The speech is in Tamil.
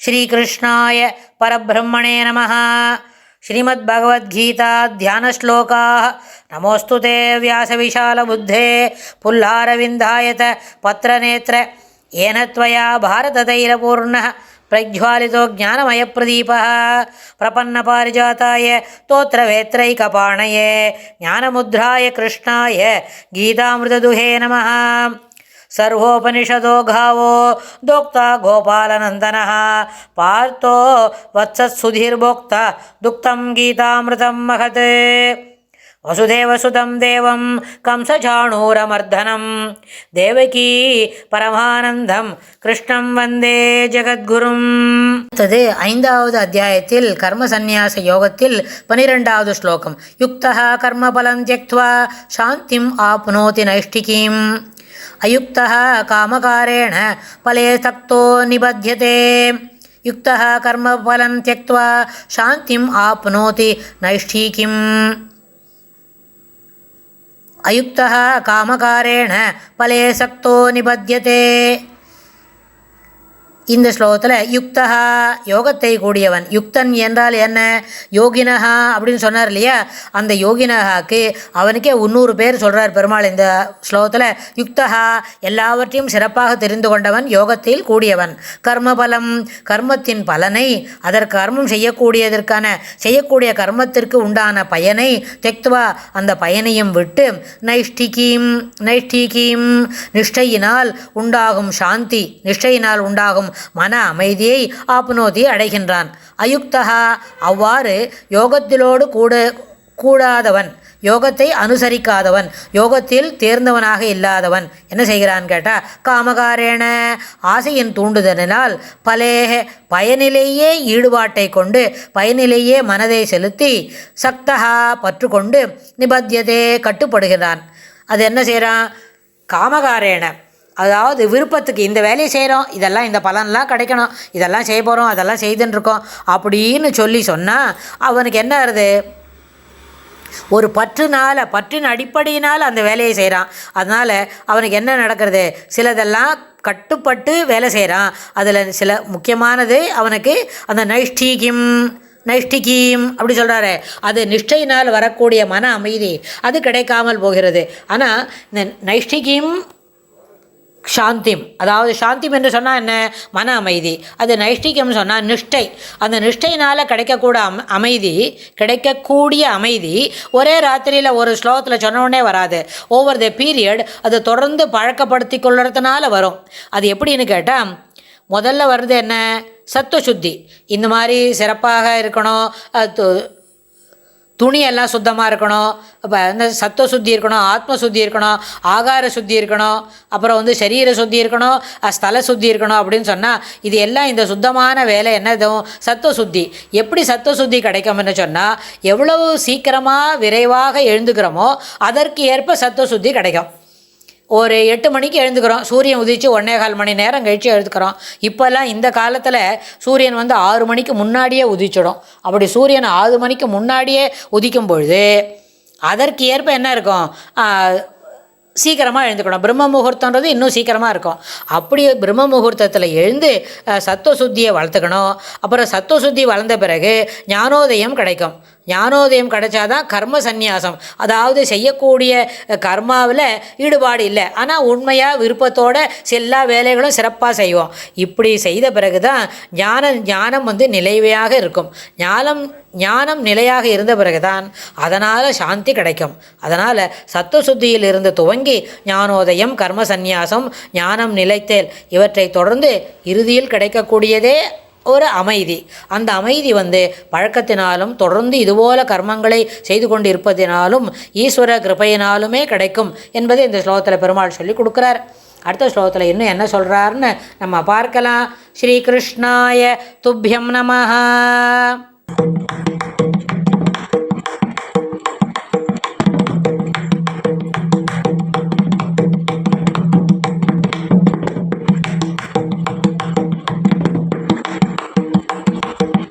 श्रीकृष्णाय परब्रह्मणे नमः। श्रीमद्भगवद्गीता ध्यानश्लोकाः। नमोऽस्तु ते व्यासविशालबुद्धे पुल्लारविन्दायत पत्रनेत्र येन त्वया भारततैलपूर्णः प्रज्वालितो ज्ञानमयप्रदीपः प्रपन्नपारिजाताय तोत्रवेत्रैकपाणये ज्ञानमुद्राय कृष्णाय गीतामृतदुहे नमः। सर्वोपनिषदो गावो दोक्ता गोपालनन्दनः पार्थो वत्सत्सुधीर्भोक्ता दुक्तं गीतामृतं महत्। वसुदेवसुतं देवं कंसचाणूरमर्दनं देवकी परमानन्दं कृष्णं वन्दे जगद्गुरुम्. तद् ஐந்தாவது அத்தியாயத்தில் கர்ம சந்நியாச யோகத்தில் 12வது ஸ்லோகம். யுக்தः கர்மபலம் त्यक्त्वा शान्तिम् आप्नोति नैष्ठिकीम्. अयुक्तः कामकारेण फले सक्तो निबध्यते. युक्तः कर्मफलं त्यक्त्वा शान्तिम् आप्नोति नैष्ठिकीम्. अयुक्तः कामकारेण फले सक्तो निबध्यते. இந்த ஸ்லோகத்தில் யுக்தா யோகத்தை கூடியவன். யுக்தன் என்றால் என்ன? யோகினஹா அப்படின்னு சொன்னார் இல்லையா, அந்த யோகினஹாக்கு அவனுக்கே 300 பேர் சொல்கிறார் பெருமாள் இந்த ஸ்லோகத்தில். யுக்தா எல்லாவற்றையும் சிறப்பாக தெரிந்து கொண்டவன், யோகத்தில் கூடியவன். கர்மபலம் கர்மத்தின் பலனை, அதற்கு கர்மம் செய்யக்கூடிய கர்மத்திற்கு உண்டான பயனை, தெக்துவா அந்த பயனையும் விட்டு, நைஷ்டிகீம் நிஷ்டையினால் உண்டாகும் சாந்தி, நிஷ்டையினால் உண்டாகும் மன அமைதியை ஆப்னோதி அடைகின்றான். அயுக்தகா அவ்வாறு யோகத்திலோடு கூடாதவன், யோகத்தை அனுசரிக்காதவன், யோகத்தில் தேர்ந்தவனாக இல்லாதவன் என்ன செய்கிறான் கேட்டால், காமகாரேன ஆசையின் தூண்டுதலினால், பலேக பயனிலேயே ஈடுபாட்டை கொண்டு, பயனிலேயே மனதை செலுத்தி, சக்தகா பற்று கொண்டு, நிபத்தியதே கட்டுப்படுகிறான். அது என்ன செய்கிறான்? காமகாரேன அதாவது விருப்பத்துக்கு இந்த வேலையை செய்கிறோம், இதெல்லாம் இந்த பலன்லாம் கிடைக்கணும், இதெல்லாம் செய்ய போகிறோம், அதெல்லாம் செய்துன்ட்ருக்கோம் அப்படின்னு சொன்னால் அவனுக்கு என்ன ஆகுது? ஒரு பற்றின் அடிப்படையினால் அந்த வேலையை செய்கிறான். அதனால் அவனுக்கு என்ன நடக்கிறது? சிலதெல்லாம் கட்டுப்பட்டு வேலை செய்கிறான். அதில் சில முக்கியமானது அவனுக்கு அந்த நைஷ்டீகியம் அப்படி சொல்கிறாரு. அது நிஷ்டையினால் வரக்கூடிய மன அமைதி அது கிடைக்காமல் போகிறது. ஆனால் இந்த நைஷ்டிகியம் சாந்திம், அதாவது சாந்திம் என்று சொன்னால் என்ன? மன அமைதி. அது நைஷ்டிகம் சொன்னால் நிஷ்டை. அந்த நிஷ்டையினால் கிடைக்கக்கூடிய அமைதி ஒரே ராத்திரியில் ஒரு ஸ்லோகத்தில் சொன்னோடனே வராது. ஓவர் த பீரியட் அது தொடர்ந்து பழக்கப்படுத்தி கொள்ளுறதுனால வரும். அது எப்படின்னு கேட்டால், முதல்ல வர்றது என்ன? சத்துவசுத்தி. இந்த மாதிரி சிறப்பாக இருக்கணும், துணியெல்லாம் சுத்தமாக இருக்கணும், இப்போ இந்த சத்துவ சுத்தி இருக்கணும், ஆத்ம சுத்தி இருக்கணும், ஆகார சுத்தி இருக்கணும், அப்புறம் சரீர சுத்தி இருக்கணும், ஸ்தல சுத்தி இருக்கணும் அப்படின்னு சொன்னால், இது எல்லாம் இந்த சுத்தமான வேலை என்னதும் சத்துவ சுத்தி. எப்படி சத்துவ சுத்தி கிடைக்கும்னு சொன்னால், எவ்வளவு சீக்கிரமாக விரைவாக எழுந்துக்கிறோமோ அதற்கு ஏற்ப சத்துவ சுத்தி கிடைக்கும். ஒரு 8 மணிக்கு எழுந்துக்கிறோம், சூரியன் உதித்து 1.25 மணி நேரம் கழித்து எழுதுக்கிறோம். இப்போல்லாம் இந்த காலத்தில் சூரியன் 6 மணிக்கு முன்னாடியே உதிச்சிடும். அப்படி சூரியன் 6 மணிக்கு முன்னாடியே உதிக்கும் பொழுது அதற்கு ஏற்ப என்ன இருக்கும்? சீக்கிரமாக எழுந்துக்கணும். பிரம்ம முகூர்த்தன்றது இன்னும் சீக்கிரமாக இருக்கும். அப்படி பிரம்ம முகூர்த்தத்தில் எழுந்து சத்துவ சுத்தியை வளர்த்துக்கணும். அப்புறம் சத்துவ சுத்தி வளர்ந்த பிறகு ஞானோதயம் கிடைக்கும். ஞானோதயம் கிடைச்சாதான் கர்ம சந்நியாசம், அதாவது செய்யக்கூடிய கர்மாவில் ஞாபகம் இல்லை, ஆனால் உண்மையாக விருப்பத்தோடு எல்லா வேலைகளும் சிறப்பாக செய்வோம். இப்படி செய்த பிறகு தான் ஞானம் நிலைவையாக இருக்கும். ஞானம் நிலையாக இருந்த பிறகுதான் அதனால் சாந்தி கிடைக்கும். அதனால் சத்துவசுத்தியில் இருந்து துவங்கி ஞானோதயம், கர்ம சந்நியாசம், ஞானம் நிலைத்தேல் இவற்றை தொடர்ந்து இறுதியில் கிடைக்கக்கூடியதே ஒரு அமைதி. அந்த அமைதி பழக்கத்தினாலும் தொடர்ந்து இதுபோல கர்மங்களை செய்து கொண்டு இருப்பதினாலும் ஈஸ்வர கிருபையினாலுமே கிடைக்கும் என்பதை இந்த ஸ்லோகத்தில் பெருமாள் சொல்லி கொடுக்குறார். அடுத்த ஸ்லோகத்தில் இன்னும் என்ன சொல்கிறாருன்னு நம்ம பார்க்கலாம். ஸ்ரீகிருஷ்ணாய துப்யம் நமஹ.